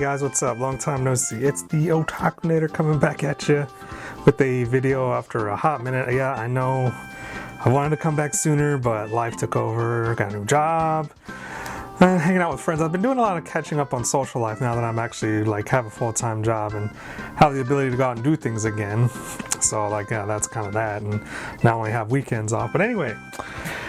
guys, what's up? Long time no see. It's the Otakunator coming back at you with a video after a hot minute. Yeah, I know I wanted to come back sooner, but life took over, got a new job, and hanging out with friends. I've been doing a lot of catching up on social life now that I'm actually have a full-time job and have the ability to go out and do things again. So yeah, that's kind of that, and now I only have weekends off. But anyway,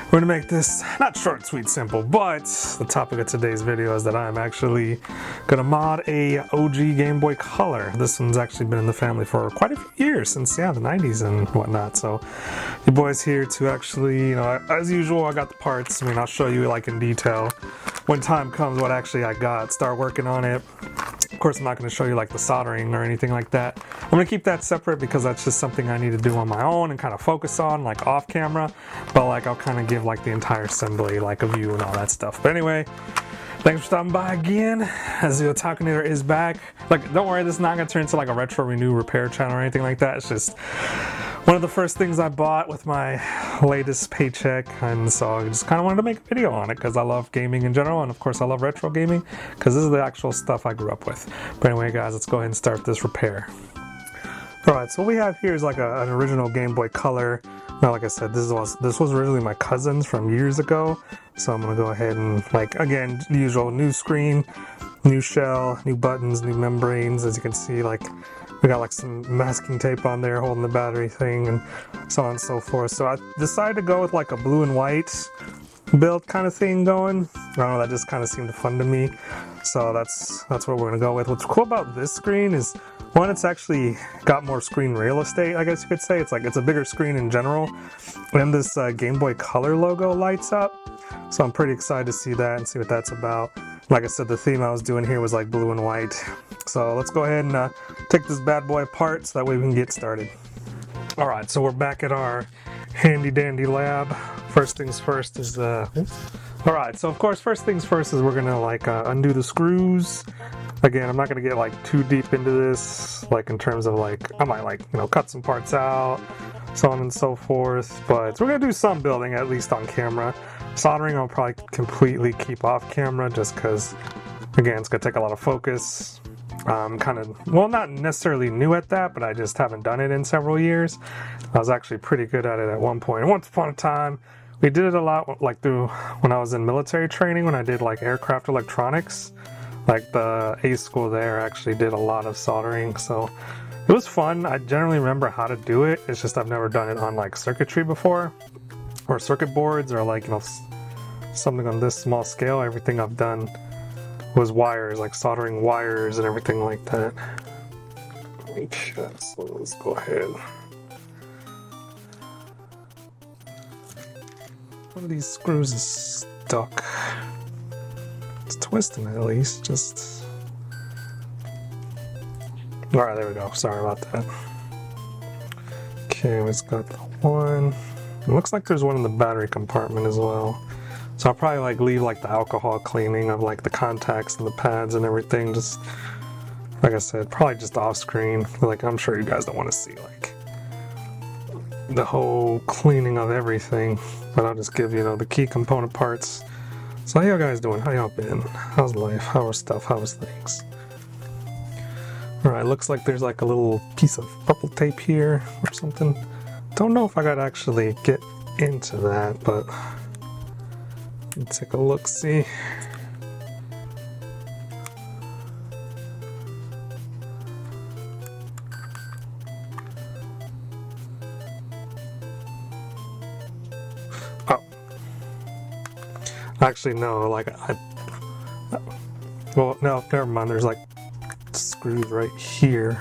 we're going to make this not short, sweet, simple, but the topic of today's video is that I'm actually going to mod a OG Game Boy Color. This one's actually been in the family for quite a few years, since, the 90s and whatnot. So your boy's here to actually, as usual, I got the parts. I'll show you in detail when time comes what actually I got, start working on it. Of course, I'm not going to show you the soldering or anything like that. I'm going to keep that separate because that's just something I need to do on my own and kind of focus on off camera. But I'll kind of give the entire assembly a view and all that stuff. But anyway, thanks for stopping by again, as the Otakunator is back. Don't worry, this is not going to turn into a retro renew repair channel or anything like that. It's just one of the first things I bought with my latest paycheck, and so I just kind of wanted to make a video on it because I love gaming in general, and of course I love retro gaming because this is the actual stuff I grew up with. But anyway guys, let's go ahead and start this repair. Alright, so what we have here is an original Game Boy Color. Now, like I said, this was originally my cousin's from years ago, so I'm going to go ahead and, again, the usual, new screen, new shell, new buttons, new membranes. As you can see, we got some masking tape on there holding the battery thing and so on and so forth. So I decided to go with a blue and white build kind of thing going. I don't know, that just kind of seemed fun to me. So that's what we're going to go with. What's cool about this screen is, one, it's actually got more screen real estate, I guess you could say. It's a bigger screen in general. And this Game Boy Color logo lights up. So I'm pretty excited to see that and see what that's about. Like I said, the theme I was doing here was blue and white. So let's go ahead and take this bad boy apart so that way we can get started. Alright, so we're back at our handy dandy lab. First things first is alright, so of course first things first is we're gonna undo the screws. Again, I'm not gonna get too deep into this, in terms of I might cut some parts out, so on and so forth. But we're gonna do some building at least on camera. Soldering I'll probably completely keep off camera just because, again, it's gonna take a lot of focus. Not necessarily new at that, but I just haven't done it in several years. I was actually pretty good at it at one point. Once upon a time, we did it a lot through when I was in military training, when I did aircraft electronics. The A school there actually did a lot of soldering, so it was fun. I generally remember how to do it. It's just I've never done it on circuitry before, or circuit boards, or something on this small scale. Everything I've done was wires, soldering wires and everything like that. Okay, so let's go ahead. One of these screws is stuck. It's twisting at least, just... Alright, there we go. Sorry about that. Okay, we've got the one. It looks like there's one in the battery compartment as well. So I'll probably leave the alcohol cleaning of the contacts and the pads and everything. Just, like I said, probably just off screen. I'm sure you guys don't want to see the whole cleaning of everything. But I'll just give you the key component parts. So how y'all guys doing? How y'all been? How's life? How is stuff? How is things? Alright, looks like there's a little piece of purple tape here or something. Don't know if I gotta actually get into that, but let's take a look, see. Actually, no, well, no, never mind, there's screws right here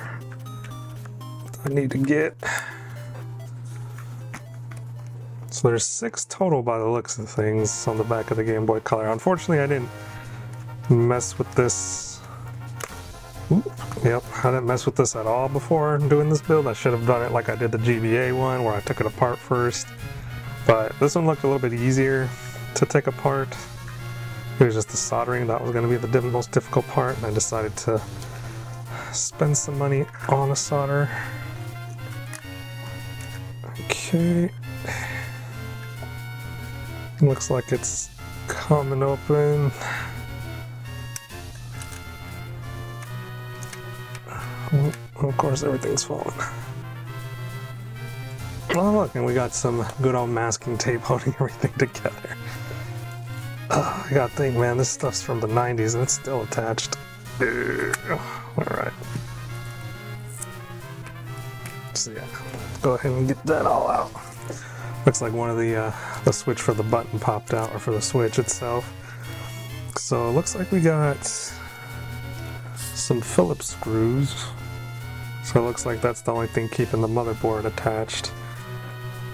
I need to get. So there's 6 total by the looks of things on the back of the Game Boy Color. Unfortunately, I didn't mess with this. Yep, I didn't mess with this at all before doing this build. I should have done it like I did the GBA one, where I took it apart first. But this one looked a little bit easier to take apart. It was just the soldering that was going to be the most difficult part, and I decided to spend some money on a solder. Okay. Looks like it's coming open. Of course, everything's falling. Oh look, and we got some good old masking tape holding everything together. I gotta think, man, this stuff's from the 90s and it's still attached. Alright. So yeah, go ahead and get that all out. Looks like one of the switch for the button popped out, or for the switch itself. So it looks like we got some Phillips screws. So it looks like that's the only thing keeping the motherboard attached.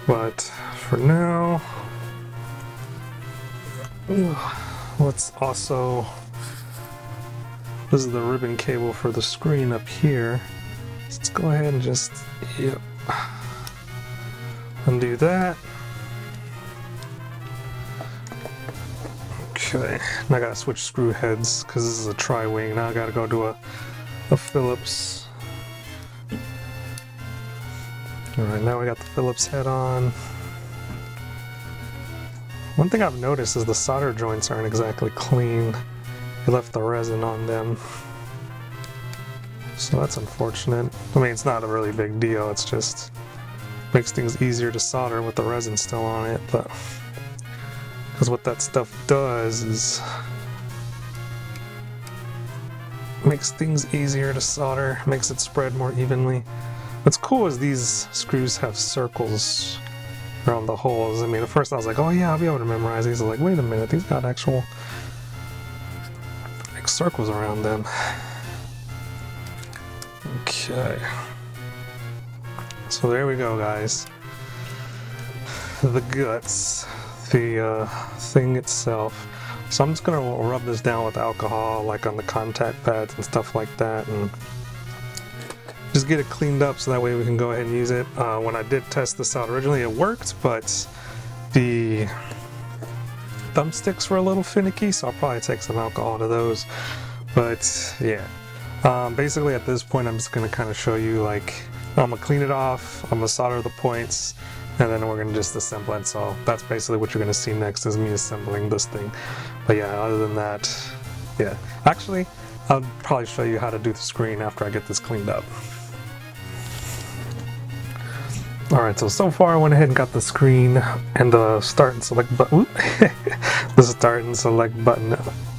But for now, let's also, this is the ribbon cable for the screen up here. Let's go ahead and just, yep, undo that. Okay, now I gotta switch screw heads because this is a tri-wing. Now I gotta go to a Phillips. Alright, now we got the Phillips head on. One thing I've noticed is the solder joints aren't exactly clean. They left the resin on them. So that's unfortunate. I mean, it's not a really big deal, it's just makes things easier to solder with the resin still on it, but because what that stuff does is makes things easier to solder, makes it spread more evenly. What's cool is these screws have circles around the holes. I mean, at first I was like, oh yeah, I'll be able to memorize these. I was like, wait a minute, these got actual like circles around them. Okay. So there we go, guys. The guts, the thing itself. So I'm just gonna rub this down with alcohol, like on the contact pads and stuff like that, and just get it cleaned up so that way we can go ahead and use it. When I did test this out originally, it worked, but the thumbsticks were a little finicky, so I'll probably take some alcohol to those. But yeah, basically at this point I'm just going to kind of show you, like, I'm going to clean it off, I'm going to solder the points, and then we're going to just assemble it. So that's basically what you're going to see next, is me assembling this thing. But yeah, other than that, yeah. Actually, I'll probably show you how to do the screen after I get this cleaned up. Alright, so far I went ahead and got the screen and the start and select button. The start and select button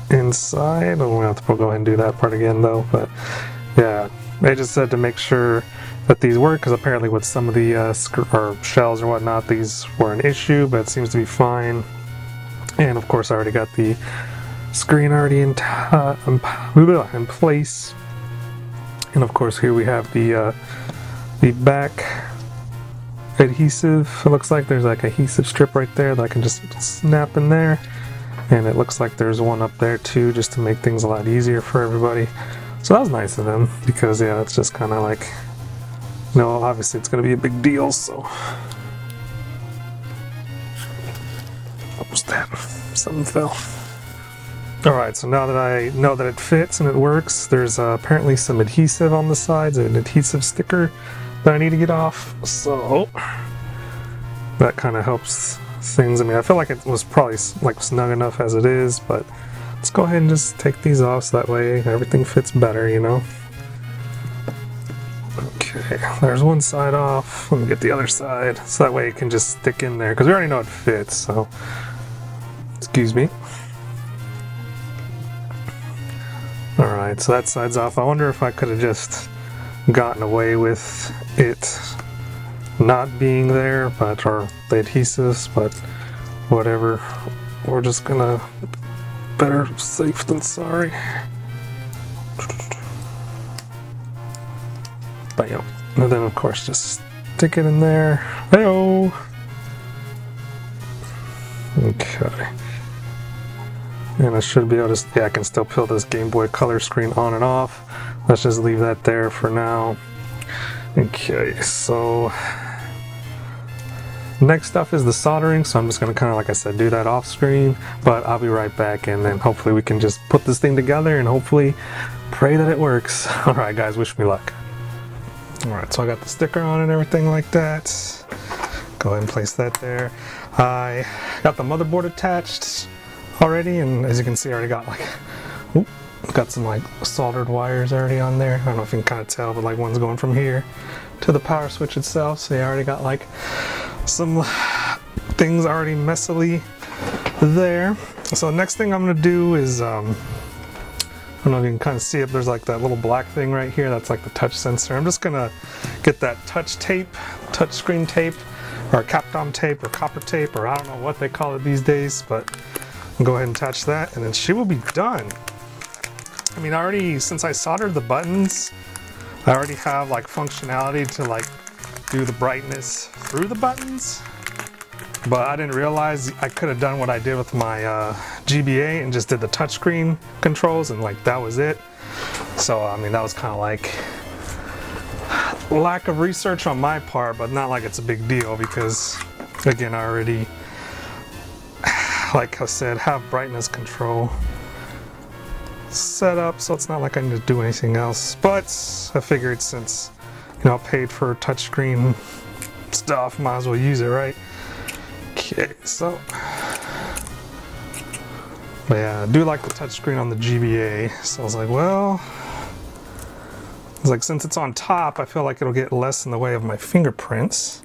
inside. I'm gonna have to go ahead and do that part again though. But yeah, they just said to make sure that these work, because apparently with some of the shells or whatnot, these were an issue, but it seems to be fine. And of course, I already got the screen already in place. And of course, here we have the back adhesive. It looks like there's like a adhesive strip right there that I can just snap in there, and it looks like there's one up there too, just to make things a lot easier for everybody. So that was nice of them, because yeah, it's just kind of like, you know, obviously it's going to be a big deal. So what was that? Something fell. Alright, so now that I know that it fits and it works, there's apparently some adhesive on the sides, an adhesive sticker that I need to get off, so that kind of helps things. I mean, I feel like it was probably like snug enough as it is, but let's go ahead and just take these off so that way everything fits better, you know. Okay, there's one side off. Let me get the other side, so that way it can just stick in there, because we already know it fits, so excuse me. Alright, so that side's off. I wonder if I could have just gotten away with it not being there, but, or the adhesives, but whatever. We're just gonna, better safe than sorry. Bam. And then of course just stick it in there. Hey-oh! Okay. And I should be able to, yeah, I can still peel this Game Boy Color screen on and off. Let's just leave that there for now. Okay, so next stuff is the soldering, so I'm just gonna kind of, like I said, do that off screen, but I'll be right back, and then hopefully we can just put this thing together and hopefully pray that it works. Alright guys, wish me luck. Alright, so I got the sticker on and everything like that. Go ahead and place that there. I got the motherboard attached already, and as you can see, I already got like, got some like soldered wires already on there. I don't know if you can kind of tell, but like one's going from here to the power switch itself. So they already got like some things already messily there. So the next thing I'm gonna do is, I don't know if you can kind of see it, there's like that little black thing right here, that's like the touch sensor. I'm just gonna get that touch tape, touch screen tape, or Capcom tape, or copper tape, or I don't know what they call it these days, but I'll go ahead and attach that, and then she will be done. I mean, already, since I soldered the buttons, I already have like functionality to like do the brightness through the buttons, but I didn't realize I could have done what I did with my GBA and just did the touchscreen controls, and like that was it. So I mean, that was kind of like lack of research on my part, but not like it's a big deal because again, I already, like I said, have brightness control set up, so it's not like I need to do anything else. But I figured since, you know, I paid for touchscreen stuff, might as well use it, right? Okay, so, but yeah, I do like the touchscreen on the GBA, so I was like, well, it's like since it's on top, I feel like it'll get less in the way of my fingerprints.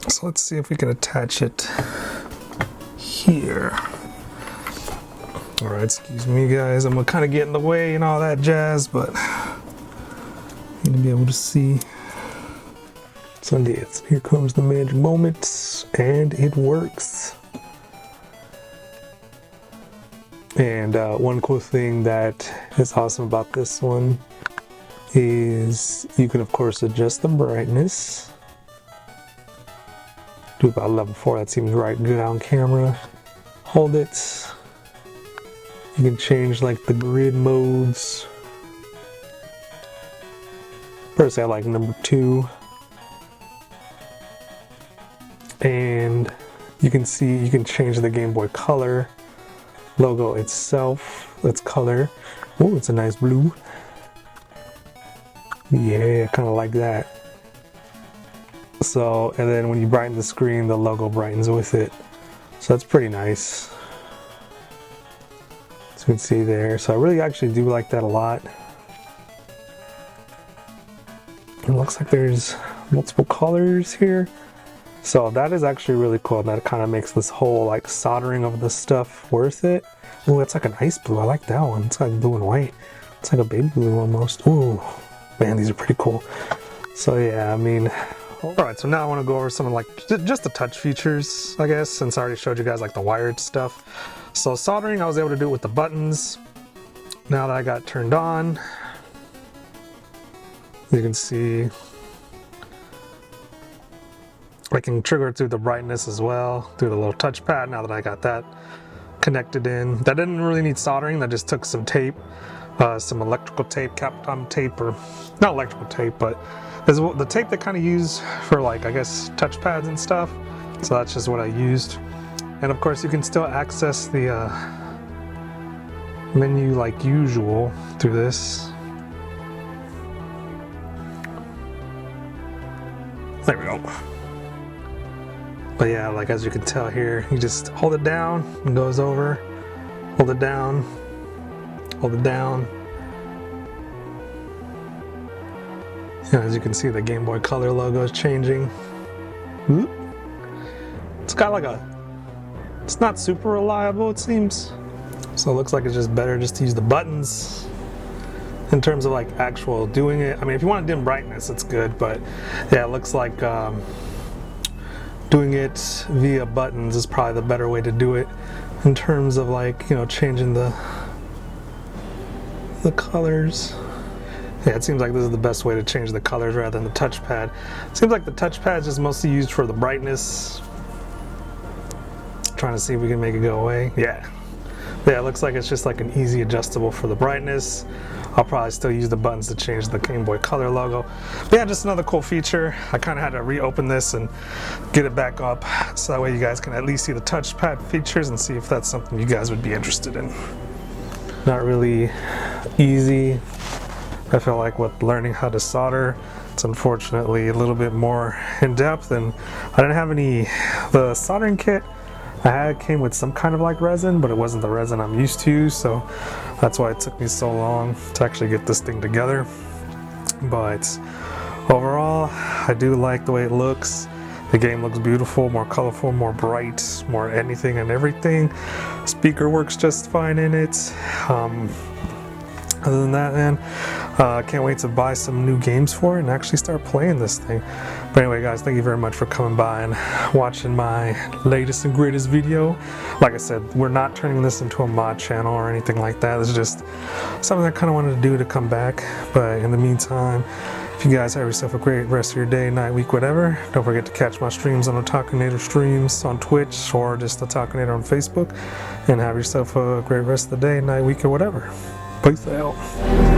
So let's see if we can attach it here. All right, excuse me guys, I'm gonna kind of get in the way and all that jazz, but you need to be able to see. So yes, here comes the magic moment, and it works. And one cool thing that is awesome about this one is you can of course adjust the brightness. Do about level 4, that seems right good on camera. Hold it. You can change like the grid modes. Personally, I like number 2. And you can see, you can change the Game Boy Color logo itself. Its color. Oh, it's a nice blue. Yeah, kind of like that. So, and then when you brighten the screen, the logo brightens with it. So that's pretty nice. As you can see there. So I really actually do like that a lot. It looks like there's multiple colors here. So that is actually really cool. That kind of makes this whole like soldering of the stuff worth it. Oh, it's like an ice blue. I like that one. It's like blue and white. It's like a baby blue almost. Ooh, man, these are pretty cool. So yeah, I mean, all right, so now I want to go over some of like just the touch features, I guess, since I already showed you guys like the wired stuff. So soldering, I was able to do it with the buttons. Now that I got turned on, you can see I can trigger it through the brightness as well, through the little touchpad. Now that I got that connected in, that didn't really need soldering. That just took some tape, some electrical tape, Capcom tape, or not electrical tape, but there's the tape they kind of use for like, I guess, touchpads and stuff. So that's just what I used. And of course you can still access the menu like usual through this. There we go. But yeah, like as you can tell here, you just hold it down, it goes over, hold it down, hold it down. And as you can see, the Game Boy Color logo is changing. It's got like it's not super reliable, it seems. So it looks like it's just better just to use the buttons in terms of like actual doing it. I mean, if you want to dim brightness, it's good, but yeah, it looks like doing it via buttons is probably the better way to do it in terms of like, you know, changing the colors. Yeah, it seems like this is the best way to change the colors rather than the touchpad. It seems like the touchpad is just mostly used for the brightness. Trying to see if we can make it go away. Yeah, it looks like it's just like an easy adjustable for the brightness. I'll probably still use the buttons to change the Game Boy Color logo. But yeah, just another cool feature. I kind of had to reopen this and get it back up so that way you guys can at least see the touchpad features and see if that's something you guys would be interested in. Not really easy. I feel like with learning how to solder, it's unfortunately a little bit more in depth, and I didn't have the soldering kit It came with some kind of like resin, but it wasn't the resin I'm used to, so that's why it took me so long to actually get this thing together. But overall, I do like the way it looks. The game looks beautiful, more colorful, more bright, more anything and everything. Speaker works just fine in it. Other than that, man, I can't wait to buy some new games for it and actually start playing this thing. But anyway, guys, thank you very much for coming by and watching my latest and greatest video. Like I said, we're not turning this into a mod channel or anything like that. It's just something I kind of wanted to do to come back. But in the meantime, if you guys have yourself a great rest of your day, night, week, whatever, don't forget to catch my streams on Otakunator streams on Twitch or just Otakunator on Facebook. And have yourself a great rest of the day, night, week, or whatever. Peace out.